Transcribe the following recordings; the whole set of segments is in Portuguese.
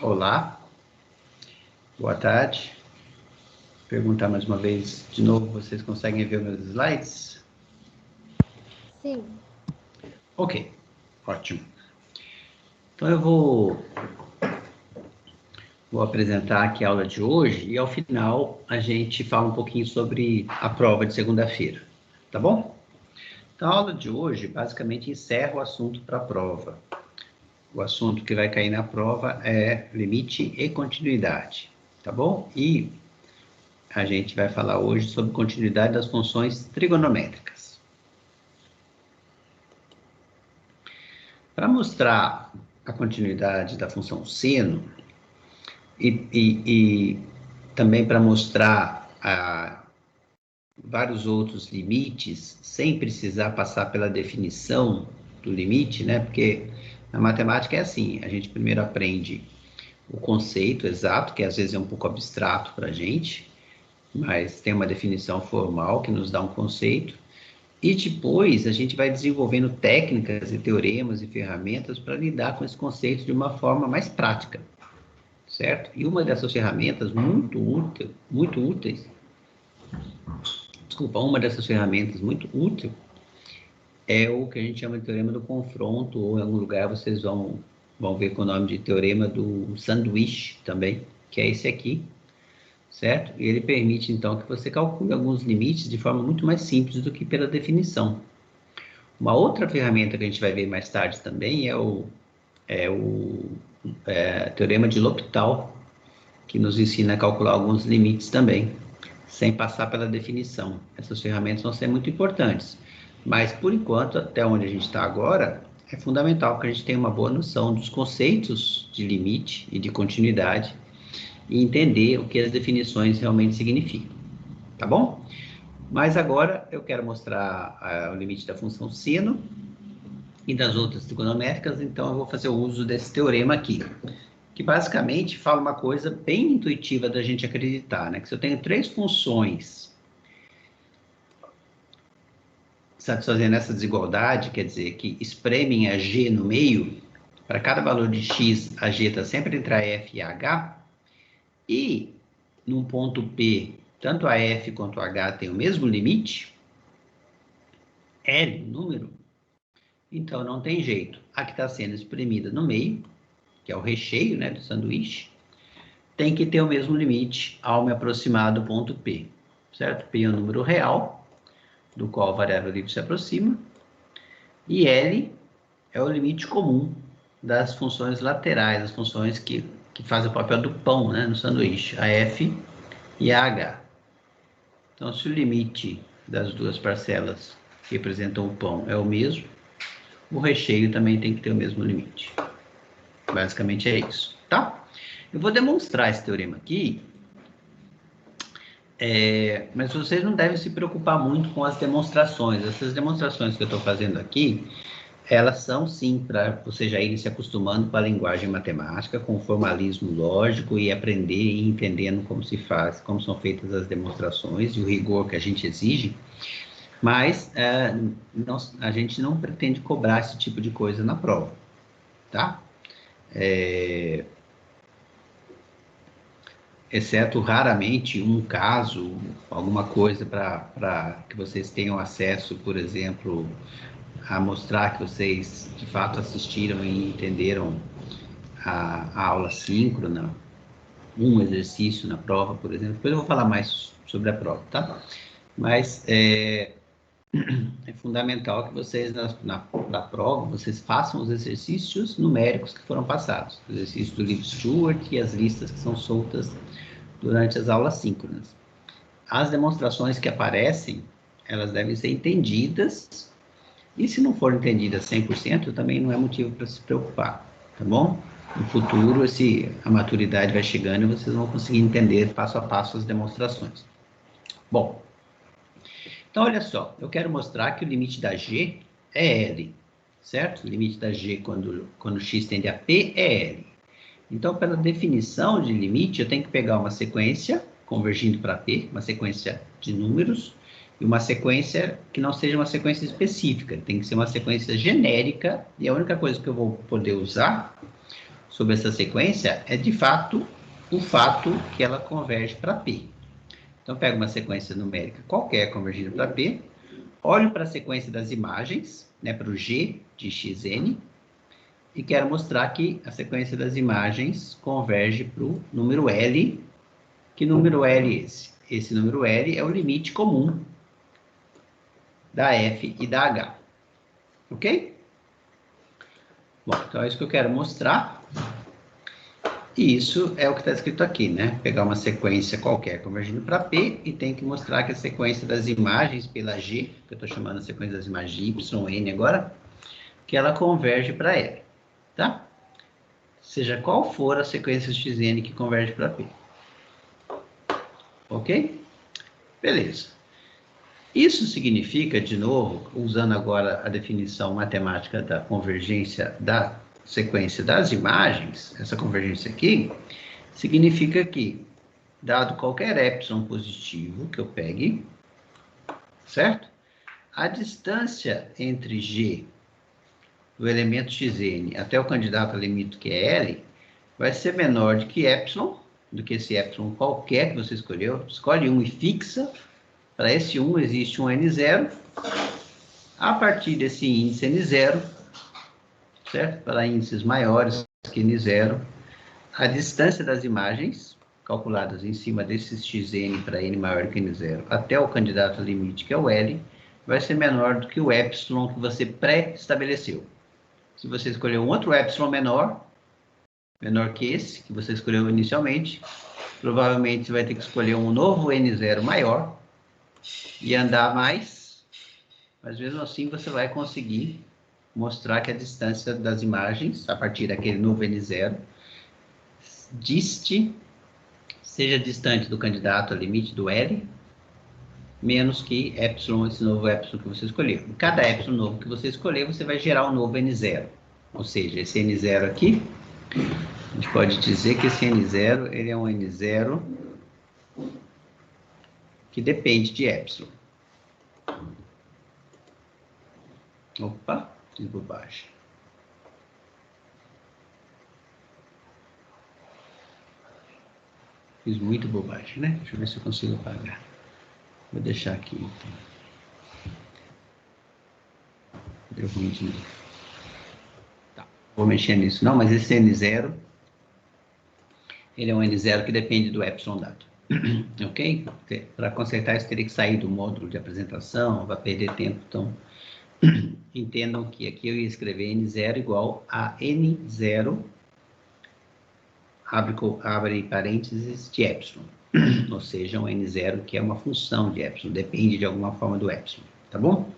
Olá, boa tarde. Perguntar mais uma vez, de novo, vocês conseguem ver meus slides? Sim. Ok, ótimo. Então eu vou apresentar aqui a aula de hoje e ao final a gente fala um pouquinho sobre a prova de segunda-feira, tá bom? Então a aula de hoje basicamente encerra o assunto para a prova. O assunto que vai cair na prova é limite e continuidade, tá bom? E a gente vai falar hoje sobre continuidade das funções trigonométricas. Para mostrar a continuidade da função seno e também para mostrar vários outros limites, sem precisar passar pela definição do limite, né? Porque na matemática é assim, a gente primeiro aprende o conceito exato, que às vezes é um pouco abstrato para a gente, mas tem uma definição formal que nos dá um conceito. E depois a gente vai desenvolvendo técnicas e teoremas e ferramentas para lidar com esse conceito de uma forma mais prática, certo? E uma dessas ferramentas muito úteis, uma dessas ferramentas muito útil é o que a gente chama de teorema do confronto, ou em algum lugar vocês vão ver com o nome de teorema do sanduíche também, que é esse aqui, certo? E ele permite, então, que você calcule alguns limites de forma muito mais simples do que pela definição. Uma outra ferramenta que a gente vai ver mais tarde também é o teorema de L'Hopital, que nos ensina a calcular alguns limites também, sem passar pela definição. Essas ferramentas vão ser muito importantes, mas por enquanto, até onde a gente está agora, é fundamental que a gente tenha uma boa noção dos conceitos de limite e de continuidade e entender o que as definições realmente significam, tá bom? Mas agora eu quero mostrar o limite da função seno e das outras trigonométricas, então eu vou fazer o uso desse teorema aqui, que basicamente fala uma coisa bem intuitiva da gente acreditar, né? Que se eu tenho três funções satisfazendo essa desigualdade, quer dizer, que espremem a g no meio, para cada valor de x, a g está sempre entre a f e a h, e num ponto P, tanto a f quanto a h têm o mesmo limite, L, número, então não tem jeito. A que está sendo espremida no meio, que é o recheio, né, do sanduíche, tem que ter o mesmo limite ao me aproximar do ponto P, certo? P é o número real, do qual a variável livre se aproxima, e L é o limite comum das funções laterais, as funções que fazem o papel do pão, né, no sanduíche, a F e a H. Então, se o limite das duas parcelas que representam o pão é o mesmo, o recheio também tem que ter o mesmo limite. Basicamente é isso, tá? Eu vou demonstrar esse teorema aqui, mas vocês não devem se preocupar muito com as demonstrações. Essas demonstrações que eu estou fazendo aqui, elas são sim para vocês já irem se acostumando com a linguagem matemática, com o formalismo lógico e aprender e entendendo como se faz, como são feitas as demonstrações e o rigor que a gente exige, mas a gente não pretende cobrar esse tipo de coisa na prova, tá? Exceto raramente um caso, alguma coisa para que vocês tenham acesso, por exemplo, a mostrar que vocês de fato assistiram e entenderam a aula síncrona, um exercício na prova, por exemplo. Depois eu vou falar mais sobre a prova, tá? Mas é fundamental que vocês, na prova, vocês façam os exercícios numéricos que foram passados, o exercício do livro Stewart e as listas que são soltas durante as aulas síncronas. As demonstrações que aparecem, elas devem ser entendidas, e se não forem entendidas 100%, também não é motivo para se preocupar, tá bom? No futuro, a maturidade vai chegando e vocês vão conseguir entender passo a passo as demonstrações. Bom, então olha só, eu quero mostrar que o limite da g é L, certo? O limite da g quando x tende a P é L. Então, pela definição de limite, eu tenho que pegar uma sequência convergindo para P, uma sequência de números, e uma sequência que não seja uma sequência específica, tem que ser uma sequência genérica, e a única coisa que eu vou poder usar sobre essa sequência é, de fato, o fato que ela converge para P. Então, pego uma sequência numérica qualquer convergida para P, olho para a sequência das imagens, né, para o G de xn, e quero mostrar que a sequência das imagens converge para o número L. Que número L é esse? Esse número L é o limite comum da F e da H. Ok? Bom, então é isso que eu quero mostrar. E isso é o que está escrito aqui, né? Pegar uma sequência qualquer convergindo para P e tem que mostrar que a sequência das imagens pela G, que eu estou chamando a sequência das imagens de Y, N agora, que ela converge para L, tá? Seja qual for a sequência xn que converge para P. Ok? Beleza. Isso significa, de novo, usando agora a definição matemática da convergência da sequência das imagens, essa convergência aqui, significa que, dado qualquer epsilon positivo que eu pegue, certo? A distância entre G, do elemento xn, até o candidato a limite, que é L, vai ser menor do que epsilon, do que esse epsilon qualquer que você escolheu. Escolhe um e fixa. Para esse 1 existe um N0. A partir desse índice N0, certo? Para índices maiores que N0, a distância das imagens, calculadas em cima desse xn para N maior que N0, até o candidato limite, que é o L, vai ser menor do que o epsilon que você pré-estabeleceu. Se você escolher um outro epsilon menor que esse, que você escolheu inicialmente, provavelmente você vai ter que escolher um novo N0 maior e andar mais, mas mesmo assim você vai conseguir mostrar que a distância das imagens, a partir daquele novo N0, seja distante do candidato ao limite do L, menos que epsilon, esse novo epsilon que você escolheu. Cada epsilon novo que você escolher, você vai gerar um novo N0. Ou seja, esse N0 aqui, a gente pode dizer que esse N0, ele é um N0 que depende de epsilon. Opa, fiz bobagem. Fiz muito bobagem, né? Deixa eu ver se eu consigo apagar. Vou deixar aqui, então. Deu ruim de novo. Tá, vou mexer nisso não, mas esse N0, ele é um N0 que depende do epsilon dado. Ok? Para consertar isso, teria que sair do módulo de apresentação, vai perder tempo, então entendam que aqui eu ia escrever N0 igual a N0, abre parênteses, de epsilon. Ou seja, um N0 que é uma função de epsilon, depende de alguma forma do epsilon, tá bom?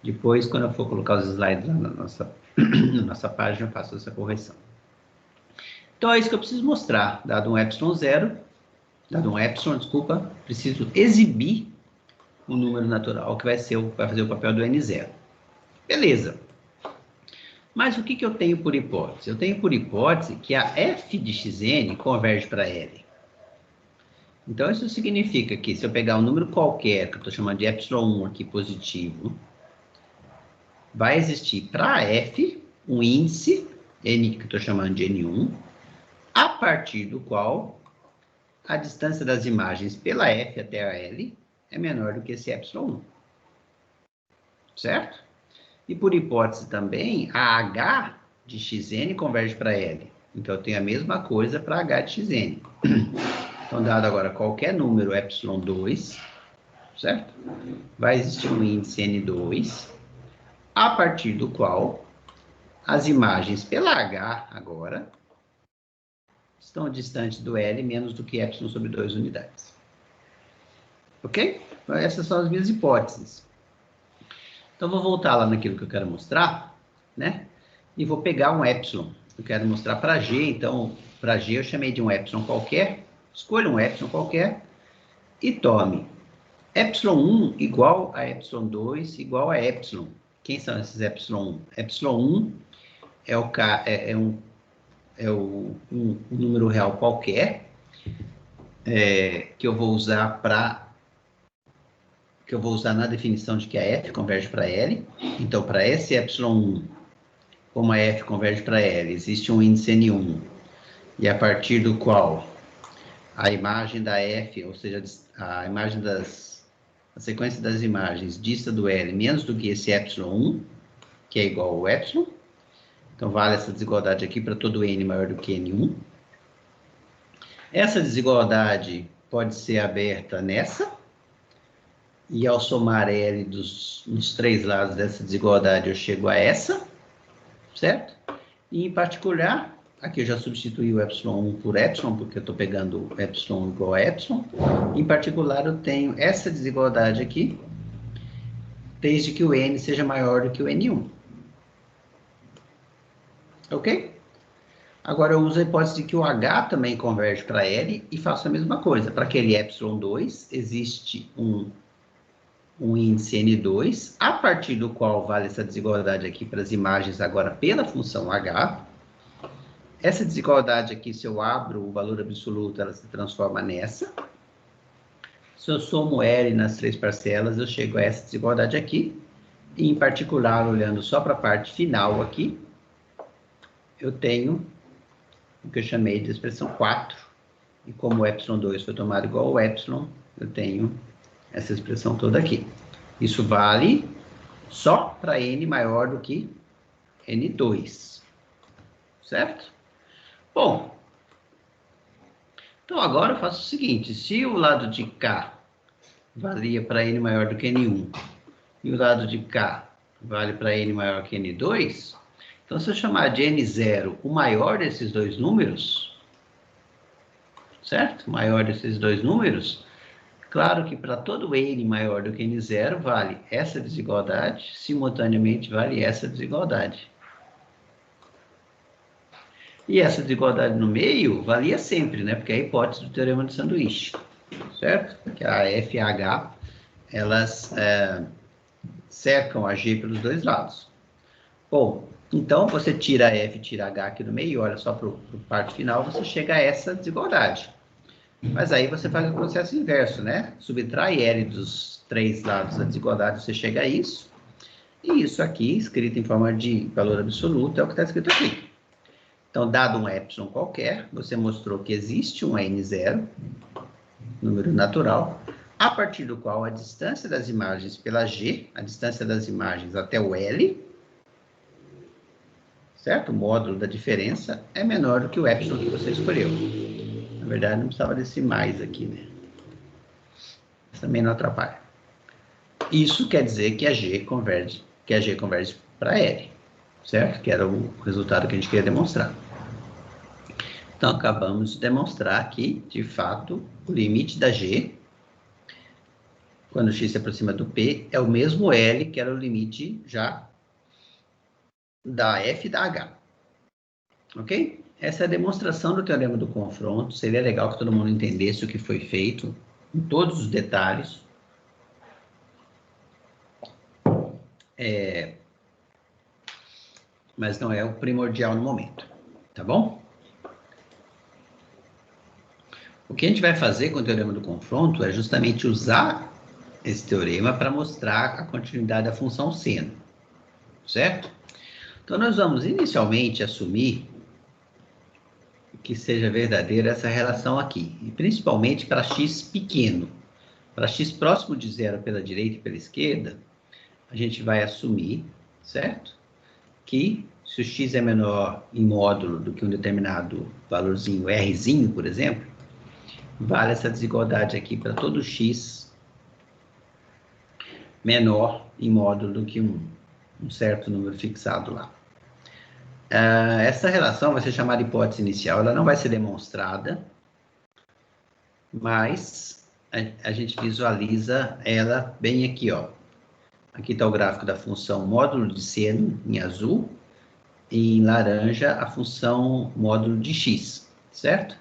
Depois, quando eu for colocar os slides lá na nossa página, eu faço essa correção. Então, é isso que eu preciso mostrar. Dado um epsilon, preciso exibir o número natural que vai fazer o papel do N0. Beleza. Mas o que eu tenho por hipótese? Eu tenho por hipótese que a f de xn converge para L. Então, isso significa que se eu pegar um número qualquer, que eu estou chamando de epsilon 1 aqui positivo, vai existir para f um índice, n, que eu estou chamando de N1, a partir do qual a distância das imagens pela f até a L é menor do que esse epsilon 1. Certo? E por hipótese também, a h de xn converge para L. Então, eu tenho a mesma coisa para h de xn. Então, dado agora qualquer número epsilon 2, certo? Vai existir um índice N2, a partir do qual as imagens pela h agora estão distantes do L menos do que epsilon sobre 2 unidades. Ok? Então, essas são as minhas hipóteses. Então, vou voltar lá naquilo que eu quero mostrar, né? E vou pegar um epsilon. Eu quero mostrar para G, então, para G eu chamei de um epsilon qualquer. Escolha um epsilon qualquer e tome epsilon 1 igual a epsilon 2 igual a epsilon. Quem são esses epsilon 1? Epsilon 1 é um número real qualquer que eu vou usar na definição de que a f converge para L. Então, para esse epsilon 1, como a f converge para L, existe um índice N1, e a partir do qual a imagem da f, ou seja, a imagem a sequência das imagens dista do L menos do que esse ε1, que é igual ao ε. Então, vale essa desigualdade aqui para todo N maior do que N1. Essa desigualdade pode ser aberta nessa, e ao somar L nos três lados dessa desigualdade, eu chego a essa, certo? E, em particular, aqui eu já substituí o ε1 por ε, porque eu estou pegando ε igual a ε. Em particular, eu tenho essa desigualdade aqui, desde que o N seja maior do que o N1. Ok? Agora, eu uso a hipótese de que o H também converge para L e faço a mesma coisa. Para aquele ε2, existe um índice N2, a partir do qual vale essa desigualdade aqui para as imagens agora pela função H. Essa desigualdade aqui, se eu abro o valor absoluto, ela se transforma nessa. Se eu somo L nas três parcelas, eu chego a essa desigualdade aqui. E, em particular, olhando só para a parte final aqui, eu tenho o que eu chamei de expressão 4. E como o ε2 foi tomado igual ao ε, eu tenho essa expressão toda aqui. Isso vale só para N maior do que N2. Certo? Bom, então agora eu faço o seguinte, se o lado de cá valia para N maior do que N1, e o lado de cá vale para N maior que N2, então se eu chamar de N0 o maior desses dois números, certo? O maior desses dois números, claro que para todo N maior do que N0 vale essa desigualdade, simultaneamente vale essa desigualdade. E essa desigualdade no meio valia sempre, né? Porque é a hipótese do teorema de sanduíche, certo? Que a F e a H, elas cercam a G pelos dois lados. Bom, então você tira a F e tira a H aqui no meio, olha só para a parte final, você chega a essa desigualdade. Mas aí você faz o processo inverso, né? Subtrai L dos três lados da desigualdade, você chega a isso. E isso aqui, escrito em forma de valor absoluto, é o que está escrito aqui. Então, dado um ε qualquer, você mostrou que existe um N0, número natural, a partir do qual a distância das imagens pela G, a distância das imagens até o L, certo? O módulo da diferença é menor do que o ε que você escolheu. Na verdade, não precisava desse mais aqui, né? Isso também não atrapalha. Isso quer dizer que a G converge para L, certo? Que era o resultado que a gente queria demonstrar. Então, acabamos de demonstrar que, de fato, o limite da G, quando x se aproxima do P, é o mesmo L, que era o limite já da F e da H. Ok? Essa é a demonstração do teorema do confronto. Seria legal que todo mundo entendesse o que foi feito, em todos os detalhes. Mas não é o primordial no momento, tá bom? O que a gente vai fazer com o teorema do confronto é justamente usar esse teorema para mostrar a continuidade da função seno, certo? Então, nós vamos inicialmente assumir que seja verdadeira essa relação aqui, e principalmente para x pequeno. Para x próximo de zero pela direita e pela esquerda, a gente vai assumir, certo? Que se o x é menor em módulo do que um determinado valorzinho, rzinho, por exemplo, vale essa desigualdade aqui para todo x menor em módulo do que um certo número fixado lá. Essa relação vai ser chamada de hipótese inicial, ela não vai ser demonstrada, mas a gente visualiza ela bem aqui, ó. Aqui está o gráfico da função módulo de seno, em azul, e em laranja a função módulo de x, certo?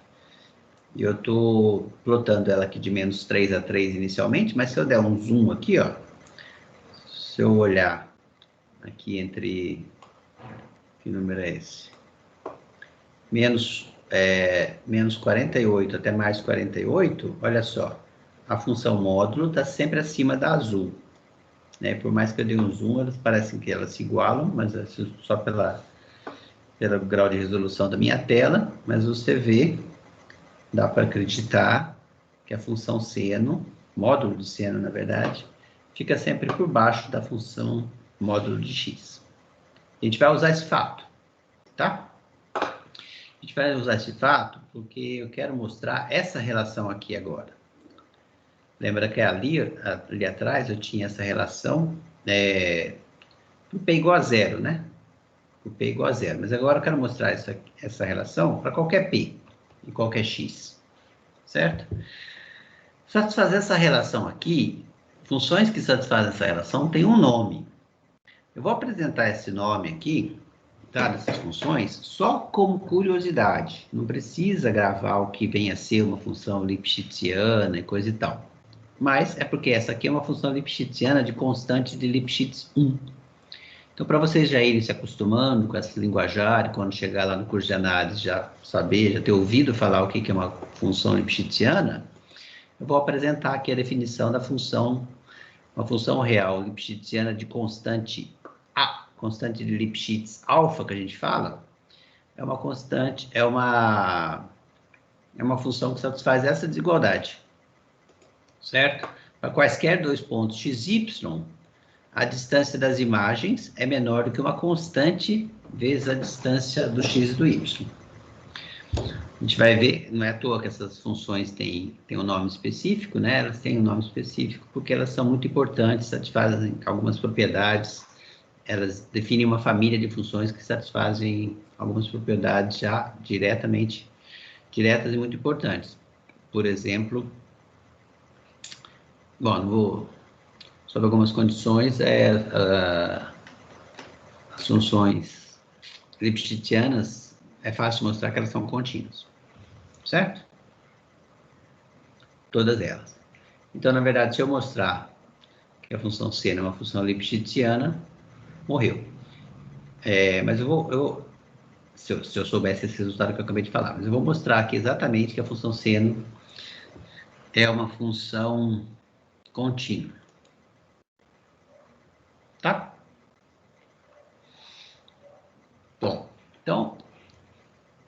E eu estou plotando ela aqui de menos 3 a 3 inicialmente, mas se eu der um zoom aqui, ó, se eu olhar aqui entre... Que número é esse? Menos 48 até mais 48, olha só, a função módulo está sempre acima da azul, né? Por mais que eu dê um zoom, elas parecem que elas se igualam, mas é só pela pelo grau de resolução da minha tela, mas você vê, dá para acreditar que a função seno, módulo de seno, na verdade, fica sempre por baixo da função módulo de x. A gente vai usar esse fato, tá? A gente vai usar esse fato porque eu quero mostrar essa relação aqui agora. Lembra que ali atrás eu tinha essa relação o P igual a zero, né? O P igual a zero. Mas agora eu quero mostrar essa relação para qualquer P e qualquer X, certo? Satisfazer essa relação aqui, funções que satisfazem essa relação têm um nome. Eu vou apresentar esse nome aqui, tá, dessas funções, só como curiosidade. Não precisa gravar o que vem a ser uma função lipschitziana e coisa e tal. Mas é porque essa aqui é uma função lipschitziana de constante de Lipschitz 1. Então, para vocês já irem se acostumando com essa linguajar, quando chegar lá no curso de análise, já saber, já ter ouvido falar o que é uma função lipschitziana, eu vou apresentar aqui a definição da função, uma função real lipschitziana de constante A, constante de Lipschitz alfa, que a gente fala, é uma constante, é uma função que satisfaz essa desigualdade, certo? Para quaisquer dois pontos x, y, a distância das imagens é menor do que uma constante vezes a distância do x e do y. A gente vai ver, não é à toa que essas funções têm um nome específico, né? Elas têm um nome específico porque elas são muito importantes, satisfazem algumas propriedades, elas definem uma família de funções que satisfazem algumas propriedades já diretas e muito importantes. Por exemplo, bom, não vou... Sobre algumas condições, as funções lipschitzianas, é fácil mostrar que elas são contínuas, certo? Todas elas. Então, na verdade, se eu mostrar que a função seno é uma função lipschitziana, morreu. Mas se eu soubesse esse resultado que eu acabei de falar, mas eu vou mostrar aqui exatamente que a função seno é uma função contínua. Tá? Bom, então,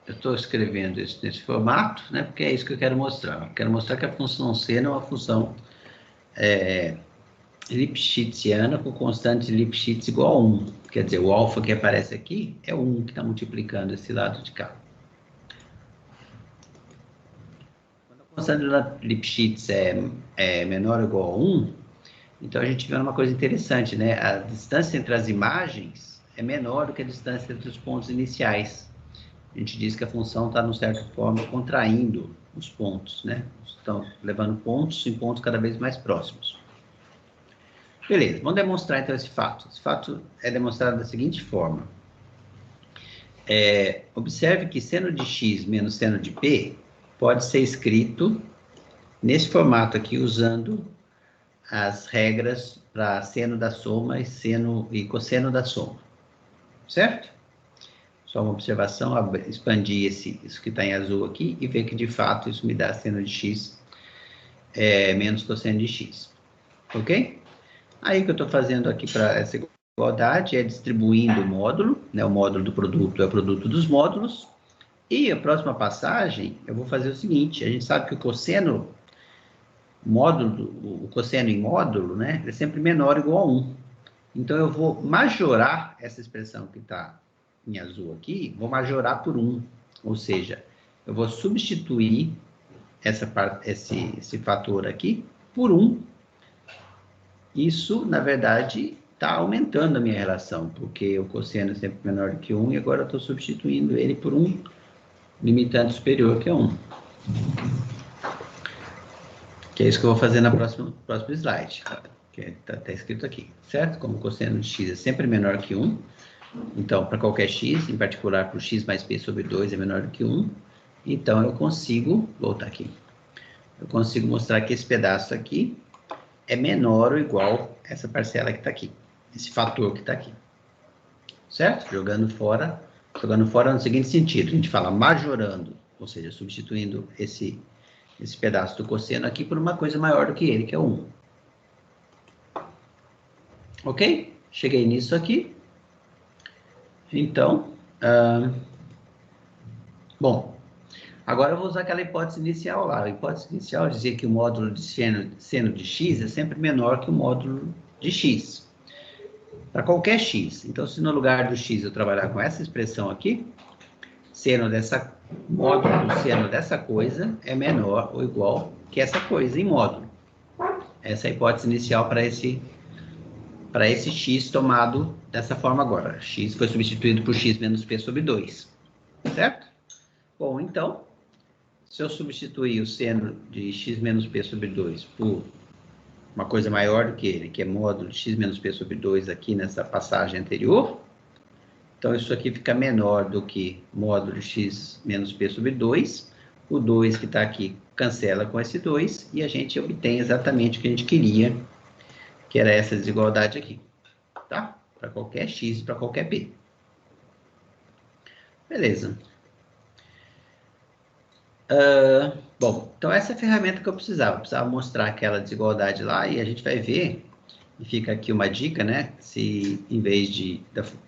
eu estou escrevendo isso nesse formato, né? Porque é isso que eu quero mostrar. Eu quero mostrar que a função seno é uma função lipschitziana com constante de Lipschitz igual a 1. Quer dizer, o alfa que aparece aqui é 1 que está multiplicando esse lado de cá. Quando a constante de Lipschitz é menor ou igual a 1, então a gente vê uma coisa interessante, né? A distância entre as imagens é menor do que a distância entre os pontos iniciais. A gente diz que a função está, de certa forma, contraindo os pontos, né? Estão levando pontos em pontos cada vez mais próximos. Beleza, vamos demonstrar então esse fato. Esse fato é demonstrado da seguinte forma. Observe que seno de x menos seno de p pode ser escrito nesse formato aqui, usando as regras para seno da soma e cosseno da soma. Certo? Só uma observação, expandir isso que está em azul aqui e ver que, de fato, isso me dá seno de x menos cosseno de x. Ok? Aí o que eu estou fazendo aqui para essa igualdade é distribuindo o módulo, né? O módulo do produto é o produto dos módulos. E a próxima passagem, eu vou fazer o seguinte, a gente sabe que o cosseno em módulo, né? É sempre menor ou igual a 1. Então, eu vou majorar essa expressão que está em azul aqui, vou majorar por 1. Ou seja, eu vou substituir esse fator aqui por 1. Isso, na verdade, está aumentando a minha relação, porque o cosseno é sempre menor do que 1, e agora eu estou substituindo ele por 1 limitante superior que é 1. Que é isso que eu vou fazer no próximo slide, que está escrito aqui, certo? Como o cosseno de x é sempre menor que 1, então, para qualquer x, em particular para o x mais p sobre 2 é menor do que 1, então eu consigo, voltar aqui, eu consigo mostrar que esse pedaço aqui é menor ou igual a essa parcela que está aqui, esse fator que está aqui, certo? Jogando fora no seguinte sentido, a gente fala majorando, ou seja, substituindo esse pedaço do cosseno aqui por uma coisa maior do que ele, que é 1. Ok? Cheguei nisso aqui. Então, Bom, agora eu vou usar aquela hipótese inicial lá. A hipótese inicial dizia que o módulo de seno de x é sempre menor que o módulo de x. Para qualquer x. Então, se no lugar do x eu trabalhar com essa expressão aqui, módulo do seno dessa coisa é menor ou igual que essa coisa em módulo. Essa é a hipótese inicial para esse x tomado dessa forma agora. X foi substituído por x menos p sobre 2. Certo? Bom, então, se eu substituir o seno de x menos p sobre 2 por uma coisa maior do que ele, que é módulo de x menos p sobre 2 aqui nessa passagem anterior, então isso aqui fica menor do que módulo de x menos p sobre 2. O 2 que está aqui cancela com esse 2 e a gente obtém exatamente o que a gente queria, que era essa desigualdade aqui, tá? Para qualquer x, para qualquer p. Beleza. Bom, então essa é a ferramenta que eu precisava mostrar aquela desigualdade lá e a gente vai ver, e fica aqui uma dica, né? Se em vez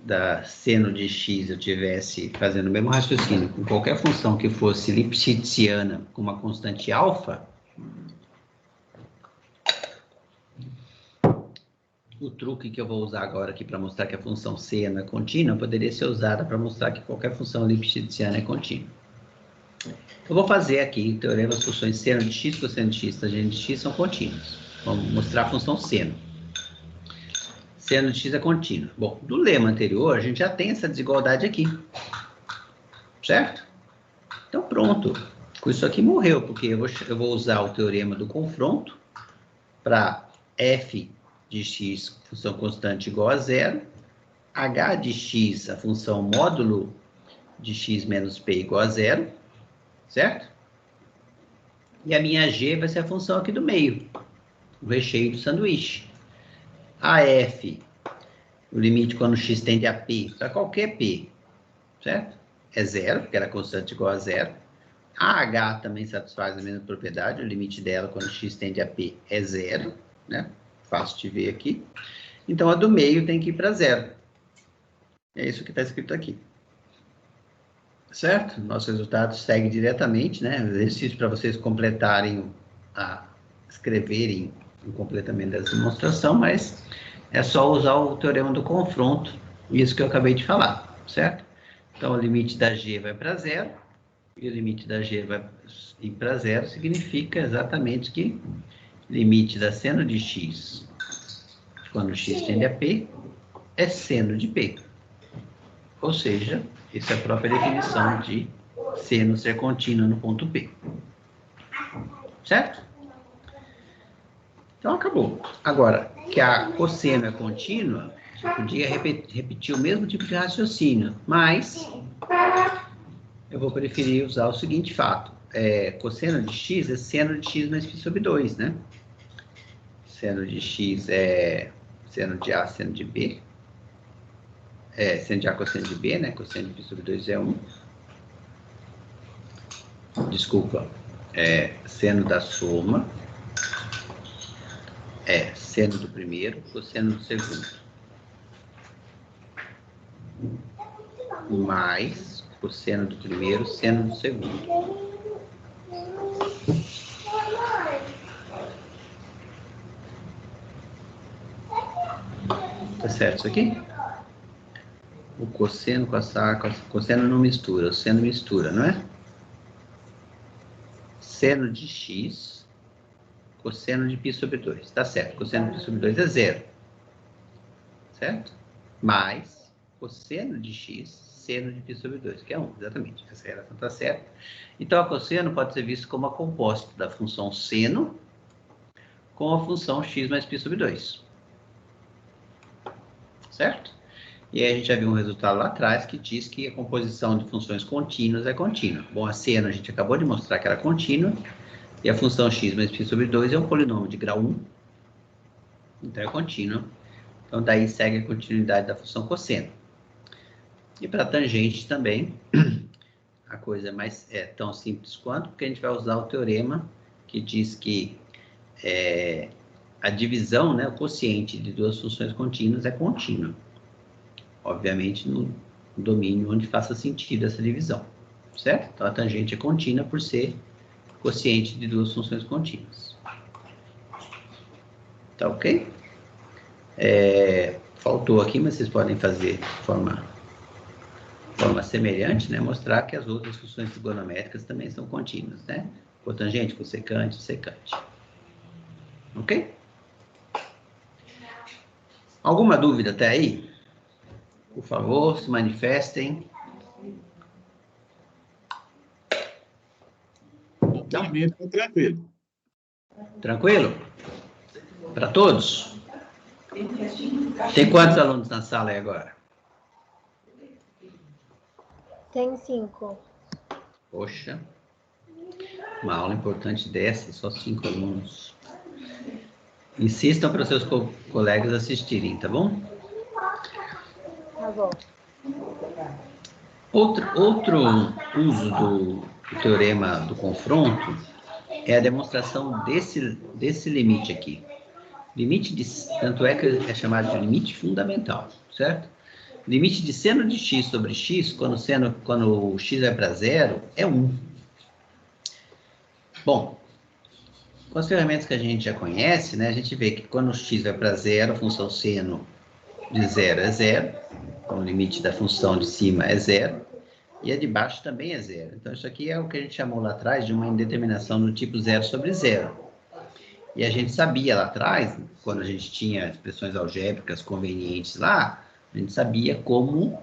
da seno de x eu tivesse fazendo o mesmo raciocínio com qualquer função que fosse lipschitziana com uma constante alfa, o truque que eu vou usar agora aqui para mostrar que a função seno é contínua poderia ser usada para mostrar que qualquer função lipschitziana é contínua. Eu vou fazer aqui o teorema das funções seno de x, cosseno de x, tangente de x são contínuas. Vamos mostrar a função seno. Seno de x é contínuo. Bom, do lema anterior, a gente já tem essa desigualdade aqui. Certo? Então, pronto. Com isso aqui morreu, porque eu vou usar o teorema do confronto para f de x, função constante igual a zero, h de x, a função módulo de x menos p igual a zero, certo? E a minha g vai ser a função aqui do meio, o recheio do sanduíche. A f, o limite quando x tende a p, para qualquer p, certo? É zero, porque era constante igual a zero. A h também satisfaz a mesma propriedade, o limite dela quando x tende a p é zero, né? Fácil de ver aqui. Então, a do meio tem que ir para zero. É isso que está escrito aqui. Certo? Nosso resultado segue diretamente, né? Exercício para vocês completarem, escreverem o completamento dessa demonstração, mas é só usar o teorema do confronto, isso que eu acabei de falar, certo? Então, o limite da g vai para zero, e o limite da g vai ir para zero, significa exatamente que limite da seno de x, quando x tende a p, é seno de p. Ou seja, essa é a própria definição de seno ser contínua no ponto P. Certo? Então, acabou. Agora, que a cosseno é contínua, eu podia repetir o mesmo tipo de raciocínio, mas eu vou preferir usar o seguinte fato. Cosseno de x é seno de x mais π sobre 2, né? Seno de x é seno de A, seno de B. Seno de A, cosseno de B, né? Cosseno de π sobre 2 é 1. Desculpa. Seno da soma. Seno do primeiro, cosseno do segundo. Mais cosseno do primeiro, seno do segundo. Tá certo isso aqui? O cosseno com a cosseno não mistura, o seno mistura, não é? Seno de x, cosseno de π sobre 2. Tá certo, cosseno de π sobre 2 é zero. Certo? Mais cosseno de x, seno de π sobre 2, que é 1, exatamente. Essa relação tá certa. Então, a cosseno pode ser visto como a composta da função seno com a função x mais π sobre 2. Certo? E aí a gente já viu um resultado lá atrás que diz que a composição de funções contínuas é contínua. Bom, a seno a gente acabou de mostrar que era contínua, e a função x mais π sobre 2 é um polinômio de grau 1, então é contínua. Então, daí segue a continuidade da função cosseno. E para tangente também, a coisa é tão simples quanto, porque a gente vai usar o teorema que diz que a divisão, né, o quociente de duas funções contínuas é contínua. Obviamente, no domínio onde faça sentido essa divisão. certo? Então, a tangente é contínua por ser quociente de duas funções contínuas. Tá ok? Faltou aqui, mas vocês podem fazer de forma semelhante, né? Mostrar que as outras funções trigonométricas também são contínuas, né? Cotangente, cossecante, secante. Ok? Alguma dúvida até aí? Por favor, se manifestem. Então, tá tranquilo. Tranquilo? Para todos? Tem quantos alunos na sala aí agora? Tem 5. Poxa, uma aula importante dessa, só 5 alunos. Insistam para os seus colegas assistirem, tá bom? Tá bom. Outro uso do teorema do confronto é a demonstração desse limite aqui. Tanto é que é chamado de limite fundamental, certo? Limite de seno de x sobre x, quando o x vai para zero, é 1. Bom, com as ferramentas que a gente já conhece, né, a gente vê que quando o x vai para zero, a função seno de zero é zero, então o limite da função de cima é zero, e a de baixo também é zero. Então, isso aqui é o que a gente chamou lá atrás de uma indeterminação do tipo zero sobre zero. E a gente sabia lá atrás, quando a gente tinha expressões algébricas convenientes lá, a gente sabia como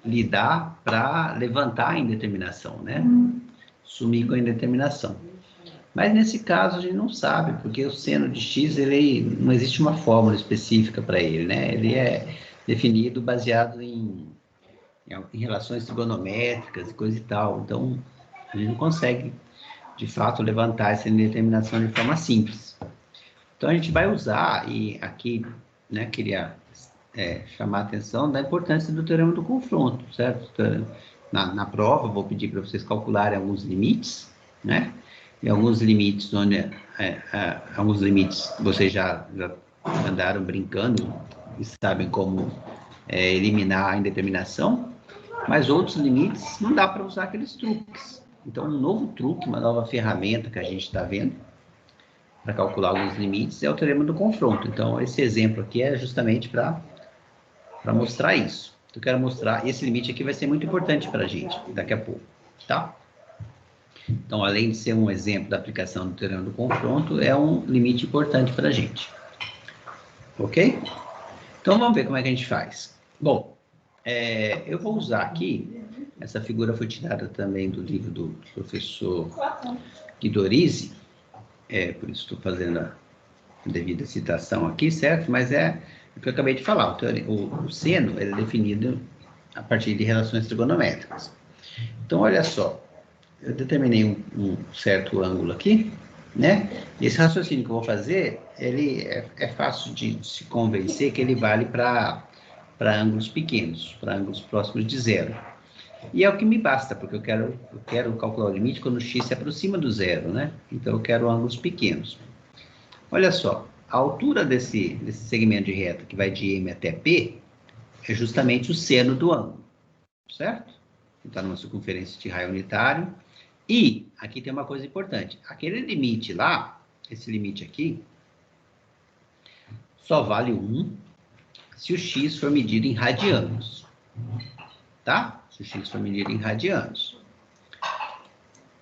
lidar para levantar a indeterminação, né? Sumir com a indeterminação. Mas nesse caso a gente não sabe, porque o seno de x, não existe uma fórmula específica para ele, né? Ele é definido baseado em relações trigonométricas e coisa e tal. Então, a gente não consegue, de fato, levantar essa indeterminação de forma simples. Então, a gente vai usar, e aqui, né, queria chamar a atenção da importância do teorema do confronto, certo? Na prova, vou pedir para vocês calcularem alguns limites, né? E alguns limites alguns limites vocês já andaram brincando e sabem como eliminar a indeterminação, mas outros limites não dá para usar aqueles truques. Então, um novo truque, uma nova ferramenta que a gente está vendo para calcular alguns limites é o teorema do confronto. Então, esse exemplo aqui é justamente para mostrar isso. Eu quero mostrar, esse limite aqui vai ser muito importante para a gente daqui a pouco, tá? Então, além de ser um exemplo da aplicação do teorema do confronto, é um limite importante para a gente. Ok? Então, vamos ver como é que a gente faz. Bom, eu vou usar aqui, essa figura foi tirada também do livro do professor Guidorizi, por isso estou fazendo a devida citação aqui, certo? Mas é o que eu acabei de falar, o seno é definido a partir de relações trigonométricas. Então, olha só, eu determinei um certo ângulo aqui, né? Esse raciocínio que eu vou fazer, ele é fácil de se convencer que ele vale para ângulos pequenos, para ângulos próximos de zero. E é o que me basta, porque eu quero calcular o limite quando o x se aproxima do zero, né? Então, eu quero ângulos pequenos. Olha só, a altura desse segmento de reta que vai de M até P é justamente o seno do ângulo, certo? Está numa circunferência de raio unitário. E aqui tem uma coisa importante. Aquele limite lá, esse limite aqui, só vale 1 se o x for medido em radianos. Tá? Se o x for medido em radianos.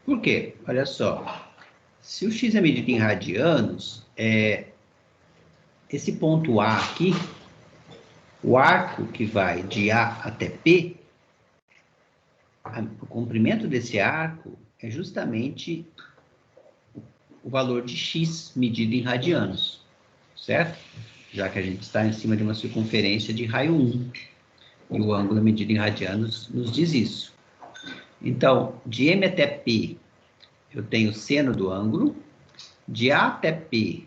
Por quê? Olha só. Se o x é medido em radianos, esse ponto A aqui, o arco que vai de A até P, o comprimento desse arco é justamente o valor de x medido em radianos, certo? Já que a gente está em cima de uma circunferência de raio 1, e o ângulo medido em radianos nos diz isso. Então, de M até P, eu tenho o seno do ângulo, de A até P,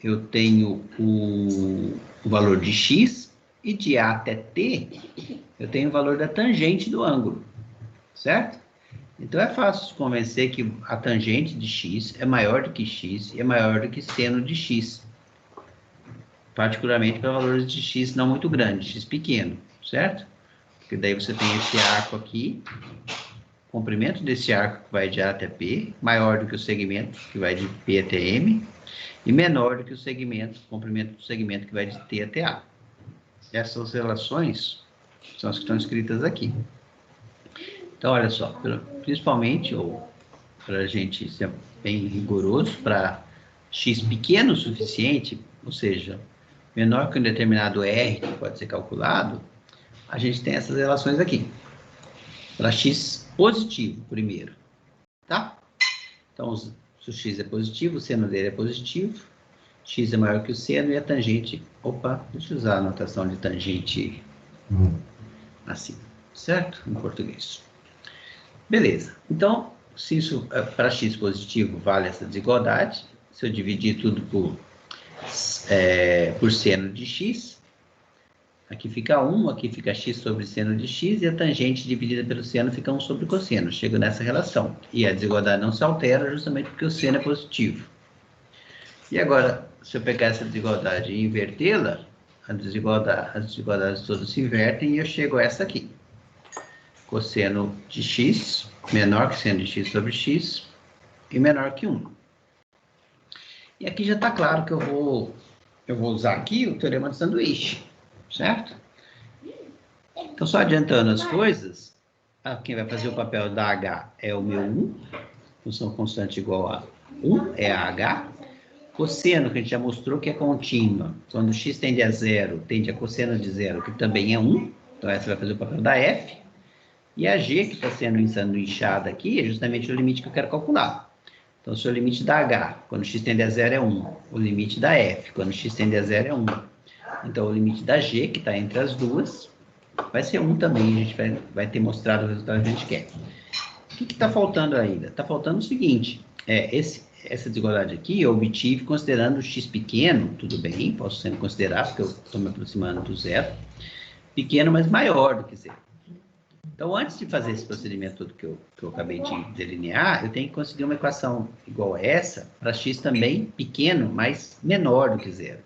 eu tenho o valor de x, e de A até T, eu tenho o valor da tangente do ângulo, certo? Então, é fácil se convencer que a tangente de x é maior do que x e é maior do que seno de x. Particularmente para valores de x não muito grandes, x pequeno, certo? Porque daí você tem esse arco aqui, comprimento desse arco que vai de A até P, maior do que o segmento que vai de P até M, e menor do que o segmento, comprimento do segmento que vai de T até A. Essas relações são as que estão escritas aqui. Então, olha só, principalmente, ou para a gente ser bem rigoroso, para x pequeno o suficiente, ou seja, menor que um determinado R que pode ser calculado, a gente tem essas relações aqui. Para x positivo, primeiro, tá? Então, se o x é positivo, o seno dele é positivo, x é maior que o seno e a tangente... Opa, deixa eu usar a notação de tangente assim, certo? Em português. Beleza. Então, se isso para x positivo vale essa desigualdade, se eu dividir tudo por seno de x, aqui fica 1, aqui fica x sobre seno de x, e a tangente dividida pelo seno fica 1 sobre cosseno. Chego nessa relação. E a desigualdade não se altera justamente porque o seno é positivo. E agora, se eu pegar essa desigualdade e invertê-la, as desigualdades todas se invertem e eu chego a essa aqui. Cosseno de x menor que seno de x sobre x e menor que 1. E aqui já está claro que eu vou usar aqui o teorema de sanduíche, certo? Então, só adiantando as coisas, quem vai fazer o papel da h é o meu 1, função constante igual a 1, é a h. Cosseno, que a gente já mostrou que é contínua, quando x tende a 0, tende a cosseno de 0, que também é 1, então essa vai fazer o papel da f. E a g, que está sendo ensanduichada aqui, é justamente o limite que eu quero calcular. Então, se o limite da h, quando x tende a 0, é 1. O limite da f, quando x tende a 0, é 1. Então, o limite da g, que está entre as duas, vai ser 1 também. A gente vai ter mostrado o resultado que a gente quer. O que está faltando ainda? Está faltando o seguinte. Essa desigualdade aqui eu obtive considerando o x pequeno, tudo bem, posso sempre considerar, porque eu estou me aproximando do zero. Pequeno, mas maior do que zero. Então, antes de fazer esse procedimento todo que eu acabei de delinear, eu tenho que conseguir uma equação igual a essa para x também pequeno, mas menor do que zero.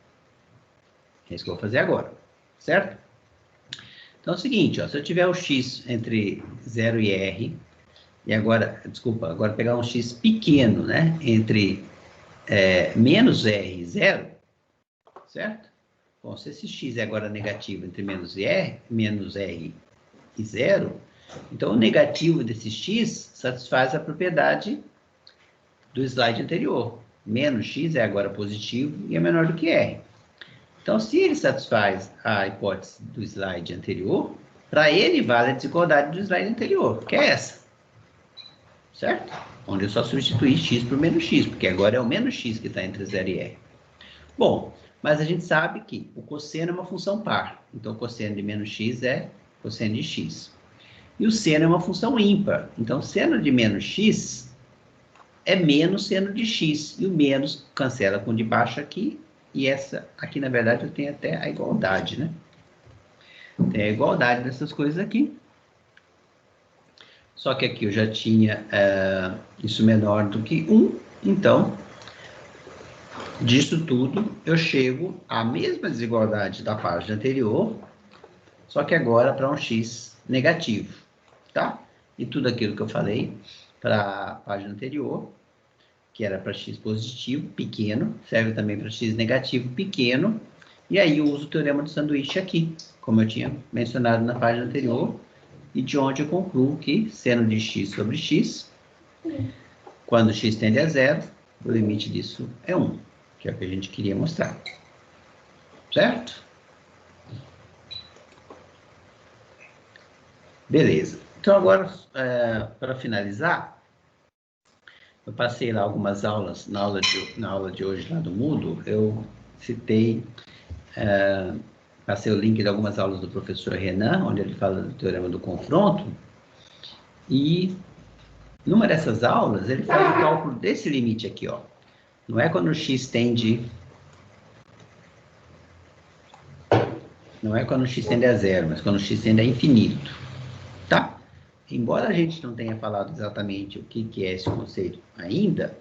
É isso que eu vou fazer agora, certo? Então, é o seguinte, ó, se eu tiver o x entre 0 e r, e agora pegar um x pequeno, né, entre menos r e 0, certo? Bom, se esse x é agora negativo entre menos r e 0, então o negativo desse x satisfaz a propriedade do slide anterior. Menos x é agora positivo e é menor do que r. Então, se ele satisfaz a hipótese do slide anterior, para ele vale a desigualdade do slide anterior, que é essa. Certo? Onde eu só substituí x por menos x, porque agora é o menos x que está entre 0 e r. Bom, mas a gente sabe que o cosseno é uma função par. Então, o cosseno de menos x é cosseno de x. E o seno é uma função ímpar. Então, seno de menos x é menos seno de x. E o menos cancela com o de baixo aqui. E essa aqui, na verdade, eu tenho até a igualdade, né? Tem a igualdade dessas coisas aqui. Só que aqui eu já tinha isso menor do que 1. Então, disso tudo, eu chego à mesma desigualdade da página anterior, só que agora para um x negativo, tá? E tudo aquilo que eu falei para a página anterior, que era para x positivo, pequeno, serve também para x negativo, pequeno, e aí eu uso o teorema do sanduíche aqui, como eu tinha mencionado na página anterior, e de onde eu concluo que seno de x sobre x, quando x tende a 0, o limite disso é 1, que é o que a gente queria mostrar. Certo? Beleza. Então, agora, para finalizar, eu passei lá algumas aulas, na aula de hoje lá do Moodle, eu citei, passei o link de algumas aulas do professor Renan, onde ele fala do teorema do confronto, e numa dessas aulas, ele faz o cálculo desse limite aqui, ó. Não é quando o x tende... Não é quando o x tende a 0, mas quando o x tende a infinito, tá? Embora a gente não tenha falado exatamente o que é esse conceito ainda,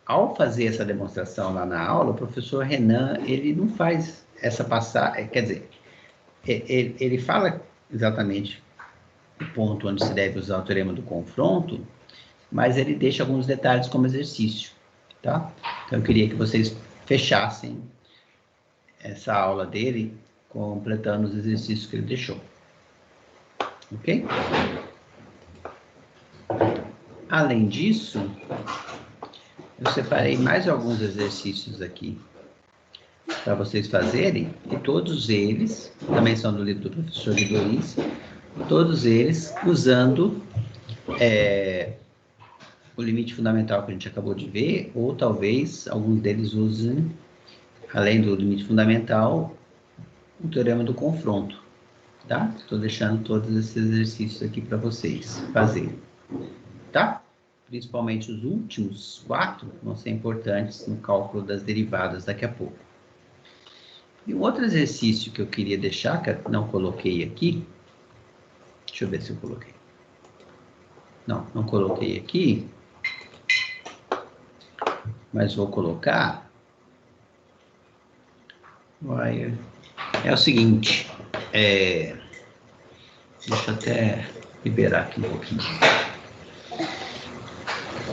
ao fazer essa demonstração lá na aula, o professor Renan, ele não faz essa passagem, quer dizer, ele fala exatamente o ponto onde se deve usar o teorema do confronto, mas ele deixa alguns detalhes como exercício, tá? Então, eu queria que vocês fechassem essa aula dele, completando os exercícios que ele deixou. Ok? Além disso, eu separei mais alguns exercícios aqui para vocês fazerem, e todos eles, também são do livro do professor Luiz, todos eles usando o limite fundamental que a gente acabou de ver, ou talvez alguns deles usem, além do limite fundamental, o teorema do confronto, tá? Estou deixando todos esses exercícios aqui para vocês fazerem, tá? Principalmente os últimos 4 vão ser importantes no cálculo das derivadas daqui a pouco. E um outro exercício que eu queria deixar, que eu não coloquei aqui, deixa eu ver se eu coloquei. Não coloquei aqui, mas vou colocar. É o seguinte, deixa eu até liberar aqui um pouquinho.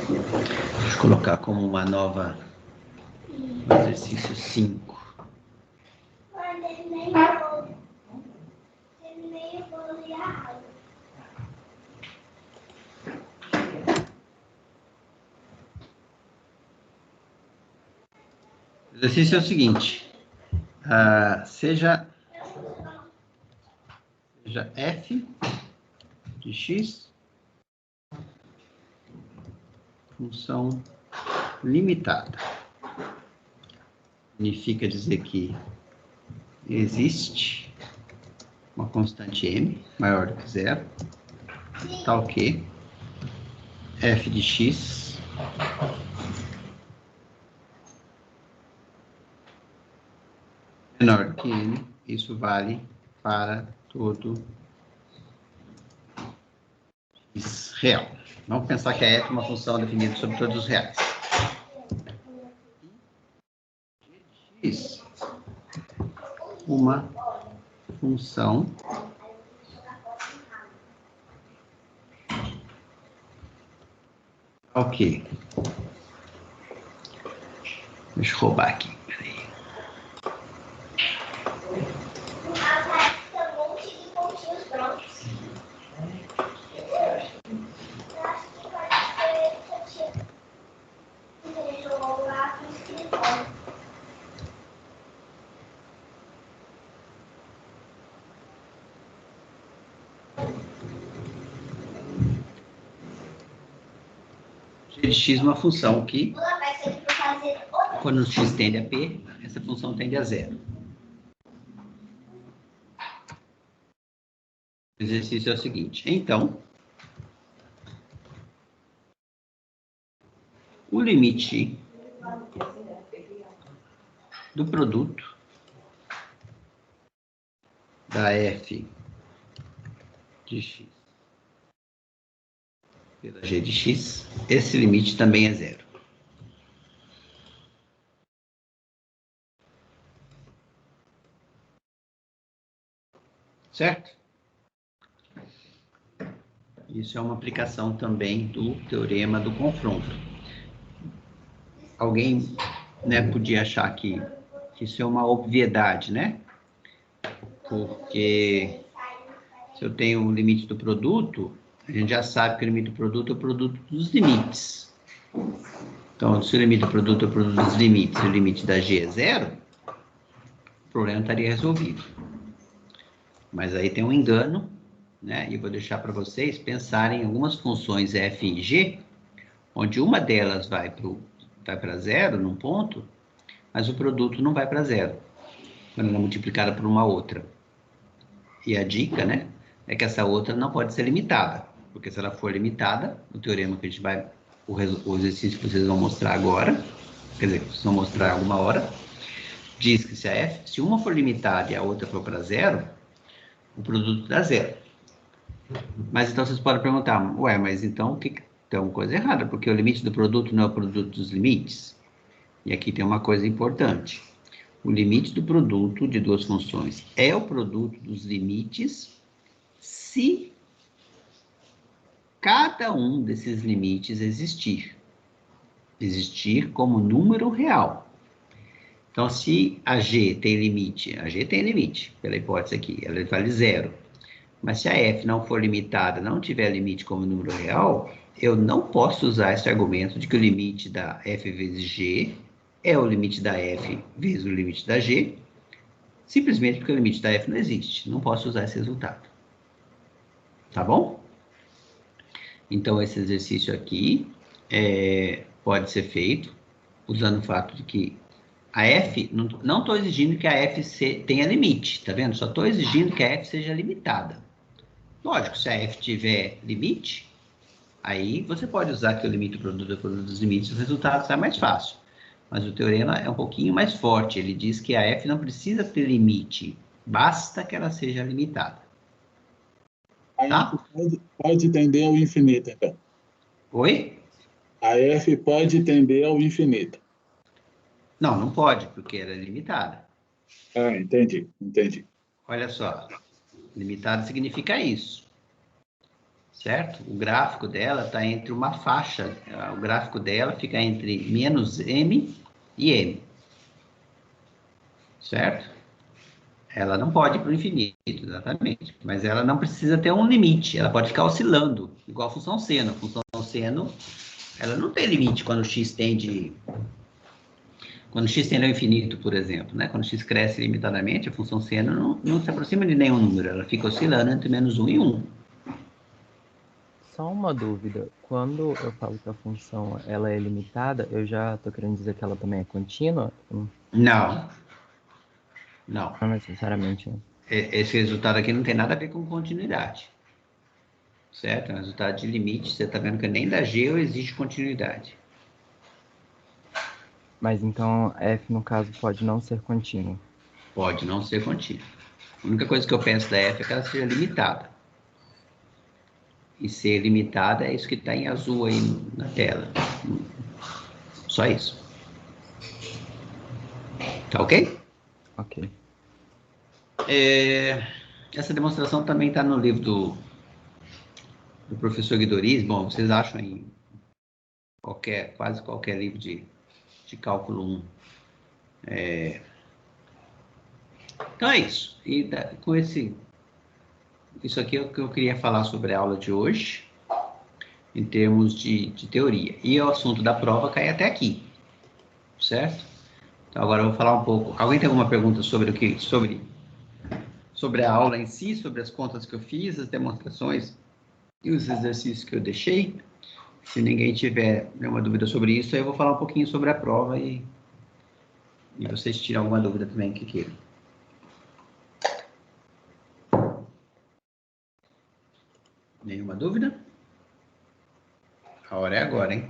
Deixa eu colocar como uma nova, exercício 5. O exercício é o seguinte, seja f de x função limitada. Significa dizer que existe uma constante m maior do que zero, tal que f de x menor do que n, isso vale para todo x real. Vamos pensar que a f é uma função definida sobre todos os reais. X, uma função ok. Deixa eu roubar aqui. Peraí. G de x é uma função que, quando x tende a p, essa função tende a zero. O exercício é o seguinte, então, o limite do produto da f de x pela g de x, esse limite também é zero. Certo? Isso é uma aplicação também do teorema do confronto. Alguém, podia achar que isso é uma obviedade, né? Porque se eu tenho o limite do produto, a gente já sabe que o limite do produto é o produto dos limites. Então, se o limite do produto é o produto dos limites e o limite da g é zero, o problema estaria resolvido. Mas aí tem um engano, e eu vou deixar para vocês pensarem em algumas funções f e g, onde uma delas vai para zero num ponto, mas o produto não vai para zero, quando ela é multiplicada por uma outra. E a dica, é que essa outra não pode ser limitada, porque se ela for limitada, o teorema que a gente vai, o exercício que vocês vão mostrar agora, quer dizer, vocês vão mostrar alguma hora, diz que se uma for limitada e a outra for para zero, o produto dá zero. Mas então vocês podem perguntar, mas então tem uma coisa errada, porque o limite do produto não é o produto dos limites? E aqui tem uma coisa importante. O limite do produto de duas funções é o produto dos limites se cada um desses limites existir. Existir como número real. Então, se a G tem limite, a G tem limite, pela hipótese aqui, ela vale 0. Mas se a F não for limitada, não tiver limite como número real, eu não posso usar esse argumento de que o limite da F vezes G é o limite da F vezes o limite da G, simplesmente porque o limite da F não existe. Não posso usar esse resultado. Tá bom? Então, esse exercício aqui pode ser feito usando o fato de que a F, não estou exigindo que a F tenha limite, tá vendo? Só estou exigindo que a F seja limitada. Lógico, se a F tiver limite, aí você pode usar que o limite do produto é o produto dos limites, o resultado sai mais fácil. Mas o teorema é um pouquinho mais forte. Ele diz que a F não precisa ter limite, basta que ela seja limitada. A F pode tender ao infinito, então. Oi? A F pode tender ao infinito. Não, não pode, porque ela é limitada. Ah, entendi. Olha só, limitada significa isso, certo? O gráfico dela está entre uma faixa, o gráfico dela fica entre menos m e m, certo? Ela não pode ir para o infinito, exatamente, mas ela não precisa ter um limite, ela pode ficar oscilando, igual a função seno. A função seno, ela não tem limite quando x tende ao infinito, por exemplo, né? Quando x cresce limitadamente, a função seno não se aproxima de nenhum número, ela fica oscilando entre menos 1 e 1. Só uma dúvida, quando eu falo que a função ela é limitada, eu já estou querendo dizer que ela também é contínua? Não, Não necessariamente, né? esse resultado aqui não tem nada a ver com continuidade, certo? É um resultado de limite, você está vendo que nem da G existe continuidade. Mas então f, no caso, pode não ser contínuo. Pode não ser contínuo. A única coisa que eu penso da F é que ela seja limitada. E ser limitada é isso que está em azul aí na tela. Só isso. Tá ok? Ok. Essa demonstração também está no livro do professor Guidoriz. Bom, vocês acham em quase qualquer livro de cálculo 1. Então é isso. E com isso aqui é o que eu queria falar sobre a aula de hoje, em termos de teoria. E o assunto da prova cai até aqui, certo? Então agora eu vou falar um pouco. Alguém tem alguma pergunta sobre sobre a aula em si, sobre as contas que eu fiz, as demonstrações e os exercícios que eu deixei? Se ninguém tiver nenhuma dúvida sobre isso, aí eu vou falar um pouquinho sobre a prova e vocês tiram alguma dúvida também que queiram. Nenhuma dúvida? A hora é agora, hein?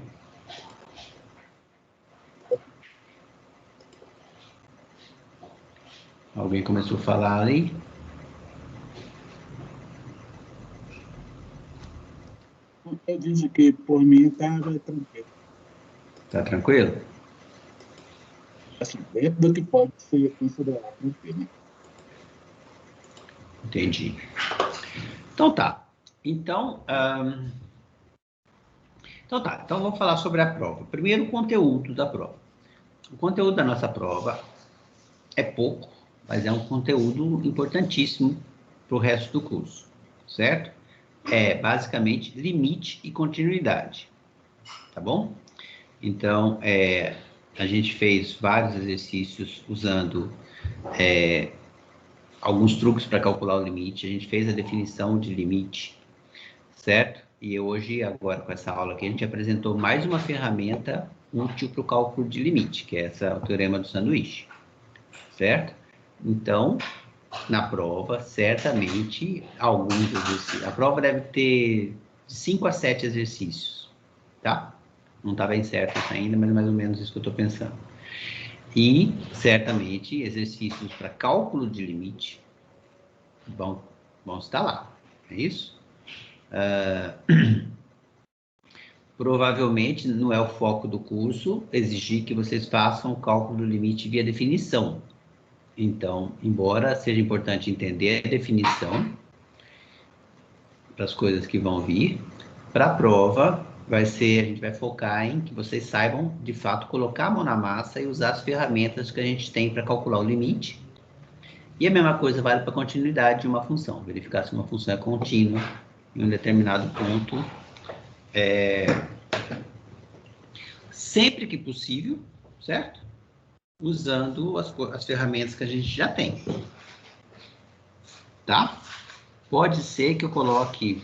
Alguém começou a falar ali? Eu disse que, por mim, estava tranquilo. Tá tranquilo? Assim, dentro do que pode ser considerado tranquilo, né? Entendi. Então tá. Então vamos falar sobre a prova. Primeiro, o conteúdo da prova. O conteúdo da nossa prova é pouco, mas é um conteúdo importantíssimo para o resto do curso, certo? É basicamente limite e continuidade, tá bom? Então, a gente fez vários exercícios usando alguns truques para calcular o limite. A gente fez a definição de limite, certo? E hoje, agora com essa aula aqui, a gente apresentou mais uma ferramenta útil para o cálculo de limite, que é o teorema do sanduíche, certo? Então, na prova, certamente, alguns exercícios. A prova deve ter 5 a 7 exercícios, tá? Não está bem certo isso ainda, mas é mais ou menos isso que eu estou pensando. E, certamente, exercícios para cálculo de limite vão estar lá, é isso? Provavelmente, não é o foco do curso exigir que vocês façam o cálculo do limite via definição. Então, embora seja importante entender a definição para as coisas que vão vir, Para a prova, a gente vai focar em que vocês saibam, de fato, colocar a mão na massa e usar as ferramentas que a gente tem para calcular o limite. E a mesma coisa vale para a continuidade de uma função, verificar se uma função é contínua em um determinado ponto, sempre que possível, certo? Usando as ferramentas que a gente já tem, tá? Pode ser que eu coloque,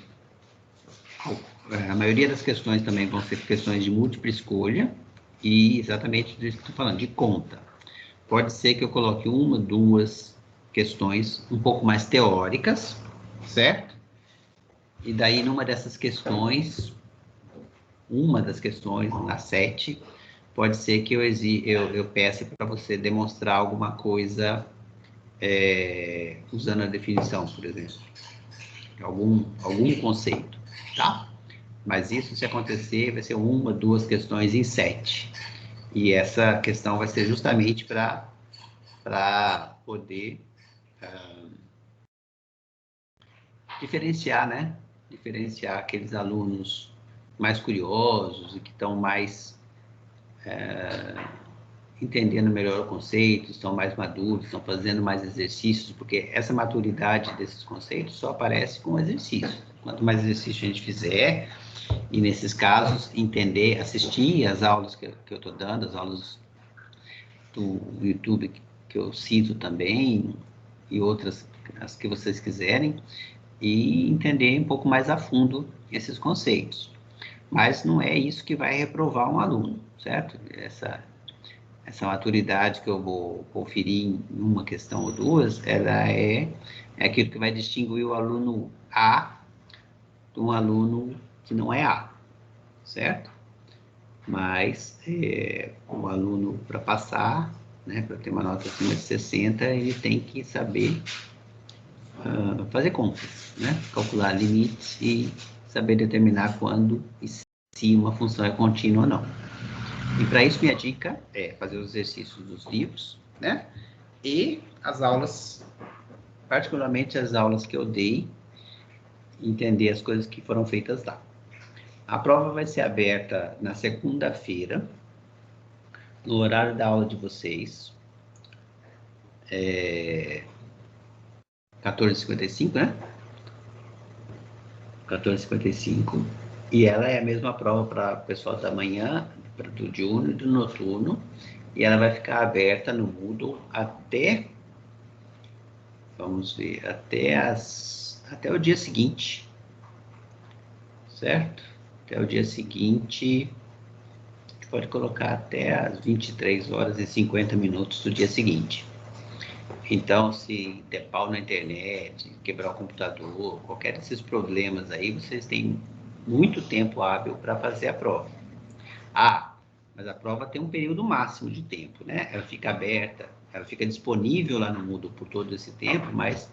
a maioria das questões também vão ser questões de múltipla escolha, e exatamente disso que estou falando, de conta. Pode ser que eu coloque uma, duas questões um pouco mais teóricas, certo? E daí, numa dessas questões, uma das questões, na 7, pode ser que eu peça para você demonstrar alguma coisa usando a definição, por exemplo. Algum conceito, tá? Mas isso, se acontecer, vai ser uma, duas questões em 7. E essa questão vai ser justamente para poder diferenciar, né? Diferenciar aqueles alunos mais curiosos e que estão mais entendendo melhor o conceito, estão mais maduros, estão fazendo mais exercícios, porque essa maturidade desses conceitos só aparece com exercício. Quanto mais exercício a gente fizer, e nesses casos, entender, assistir às aulas que eu estou dando, as aulas do YouTube que eu cito também, e outras, as que vocês quiserem, e entender um pouco mais a fundo esses conceitos. Mas não é isso que vai reprovar um aluno, certo? Essa maturidade que eu vou conferir em uma questão ou duas, ela é aquilo que vai distinguir o aluno A de um aluno que não é A, certo? Mas o aluno, para passar, né, para ter uma nota acima de 60, ele tem que saber fazer contas, né? Calcular limites e saber determinar quando e se uma função é contínua ou não. E para isso, minha dica é fazer os exercícios dos livros, né? E as aulas, particularmente as aulas que eu dei, entender as coisas que foram feitas lá. A prova vai ser aberta na segunda-feira, no horário da aula de vocês, 14h55, né? 14h55. E ela é a mesma prova para o pessoal da manhã, do diurno e do noturno. E ela vai ficar aberta no Moodle até, vamos ver, até o dia seguinte, certo? Até o dia seguinte, a gente pode colocar até as 23h50 do dia seguinte. Então, se der pau na internet, quebrar o computador, qualquer desses problemas aí, vocês têm muito tempo hábil para fazer a prova. Mas a prova tem um período máximo de tempo, né? Ela fica aberta, ela fica disponível lá no Moodle por todo esse tempo, mas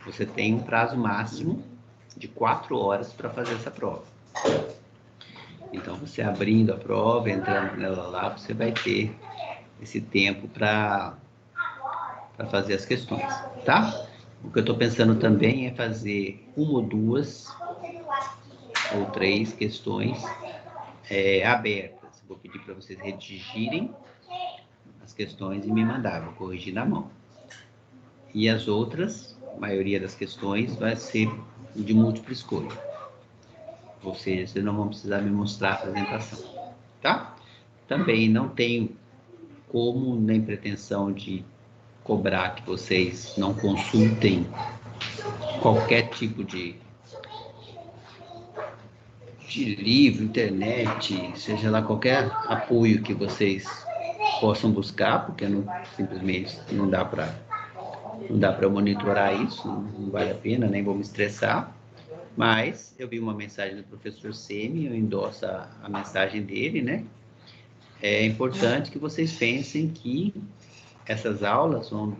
você tem um prazo máximo de 4 horas para fazer essa prova. Então, você abrindo a prova, entrando nela lá, você vai ter esse tempo para fazer as questões, tá? O que eu estou pensando também é fazer uma ou duas ou 3 questões abertas. Vou pedir para vocês redigirem as questões e me mandar, vou corrigir na mão. E as outras, a maioria das questões, vai ser de múltipla escolha. Ou seja, vocês não vão precisar me mostrar a apresentação, tá? Também não tenho como, nem pretensão de cobrar que vocês não consultem qualquer tipo de livro, internet, seja lá qualquer apoio que vocês possam buscar, porque simplesmente não dá para monitorar isso, não vale a pena, nem vou me estressar. Mas eu vi uma mensagem do professor Semi, eu endosso a mensagem dele, né? É importante que vocês pensem que essas aulas vão,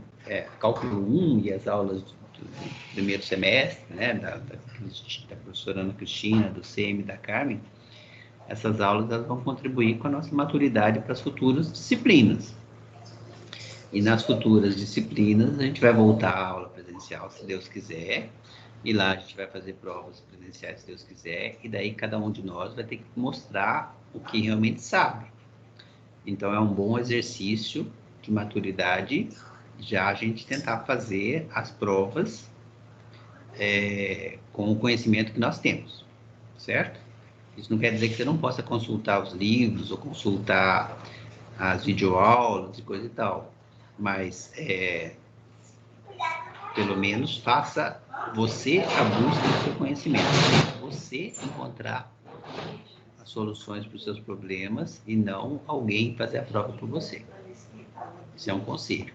cálculo 1 e as aulas do primeiro semestre, né, da professora Ana Cristina, do Semi, da Carmen, essas aulas elas vão contribuir com a nossa maturidade para as futuras disciplinas. E nas futuras disciplinas a gente vai voltar à aula presencial, se Deus quiser, E lá a gente vai fazer provas presenciais, se Deus quiser, e daí cada um de nós vai ter que mostrar o que realmente sabe. Então, é um bom exercício de maturidade já a gente tentar fazer as provas com o conhecimento que nós temos, certo? Isso não quer dizer que você não possa consultar os livros ou consultar as videoaulas e coisa e tal, mas pelo menos faça você a busca do seu conhecimento, você encontrar as soluções para os seus problemas e não alguém fazer a prova por você. Isso é um conselho.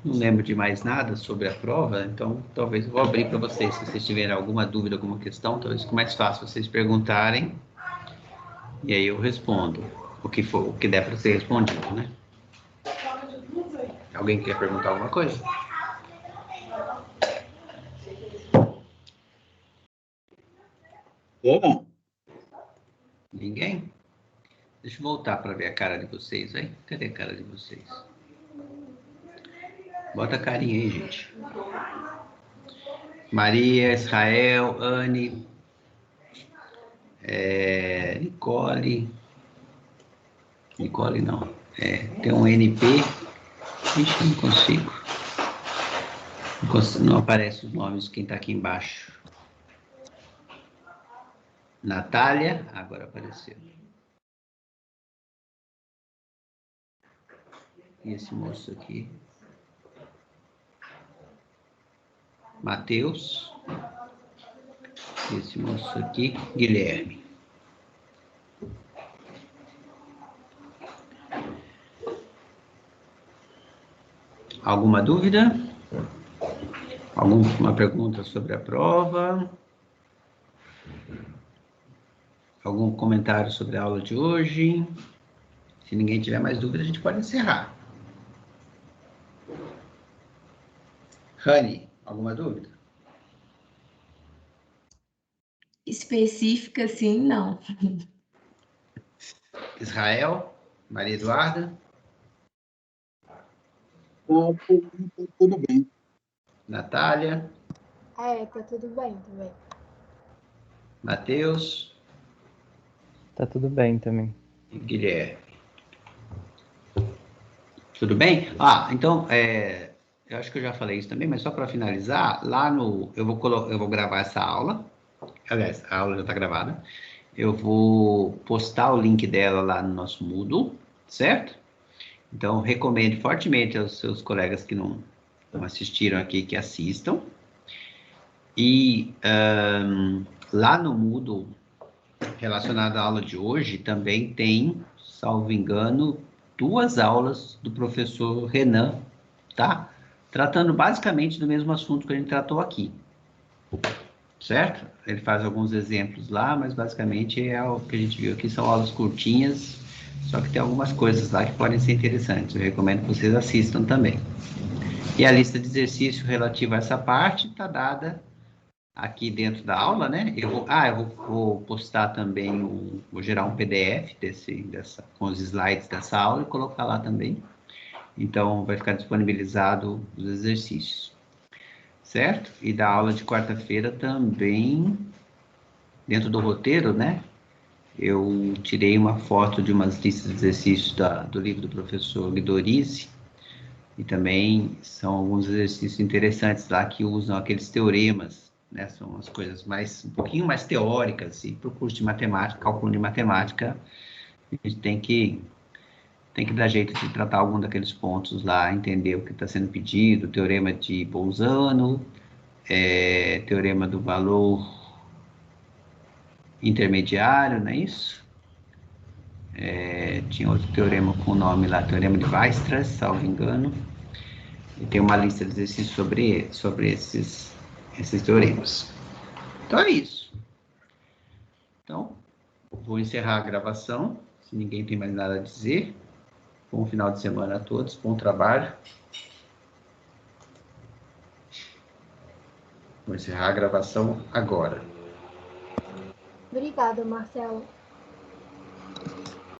Não lembro de mais nada sobre a prova, então talvez eu vou abrir para vocês, se vocês tiverem alguma dúvida, alguma questão, talvez fique mais fácil vocês perguntarem, e aí eu respondo o que for, o que der para ser respondido, né? Alguém quer perguntar alguma coisa? Não. Ninguém? Deixa eu voltar para ver a cara de vocês aí. Cadê a cara de vocês? Bota a carinha aí, gente. Maria, Israel, Anne, Nicole. Nicole não. Tem um NP. Ixi, não consigo. Não aparece os nomes de quem está aqui embaixo. Natália, agora apareceu. E esse moço aqui? Matheus. E esse moço aqui, Guilherme. Alguma dúvida? Alguma pergunta sobre a prova? Algum comentário sobre a aula de hoje? Se ninguém tiver mais dúvida, a gente pode encerrar. Rani, alguma dúvida? Específica, sim, não. Israel, Maria Eduarda, Tudo bem. Natália, Tá tudo bem também. Matheus Tá tudo bem também. e Guilherme. Tudo bem? Então, eu acho que eu já falei isso também, mas só para finalizar, lá no... Eu vou gravar essa aula. Aliás, a aula já está gravada. Eu vou postar o link dela lá no nosso Moodle, certo? Então, recomendo fortemente aos seus colegas que não assistiram aqui, que assistam. E lá no Moodle, relacionado à aula de hoje, também tem, salvo engano, 2 aulas do professor Renan, tá? Tratando basicamente do mesmo assunto que a gente tratou aqui, certo? Ele faz alguns exemplos lá, mas basicamente é o que a gente viu aqui, são aulas curtinhas, só que tem algumas coisas lá que podem ser interessantes. Eu recomendo que vocês assistam também. E a lista de exercícios relativa a essa parte está dada aqui dentro da aula, né? Eu vou postar também, vou gerar um PDF com os slides dessa aula e colocar lá também. Então, vai ficar disponibilizado os exercícios, certo? E da aula de quarta-feira também, dentro do roteiro, né? Eu tirei uma foto de umas listas de exercícios do livro do professor Guidorizi, e também são alguns exercícios interessantes lá que usam aqueles teoremas, né? São as coisas um pouquinho mais teóricas, e para o curso de matemática, cálculo de matemática, a gente tem que dar jeito de tratar algum daqueles pontos lá, entender o que está sendo pedido, teorema de Bolzano, teorema do valor intermediário, não é isso? Tinha outro teorema com o nome lá, teorema de Weierstrass, salvo engano. E tem uma lista de exercícios sobre esses teoremas. Então é isso. Então, vou encerrar a gravação, se ninguém tem mais nada a dizer. Bom final de semana a todos, bom trabalho. Vou encerrar a gravação agora. Obrigada, Marcelo.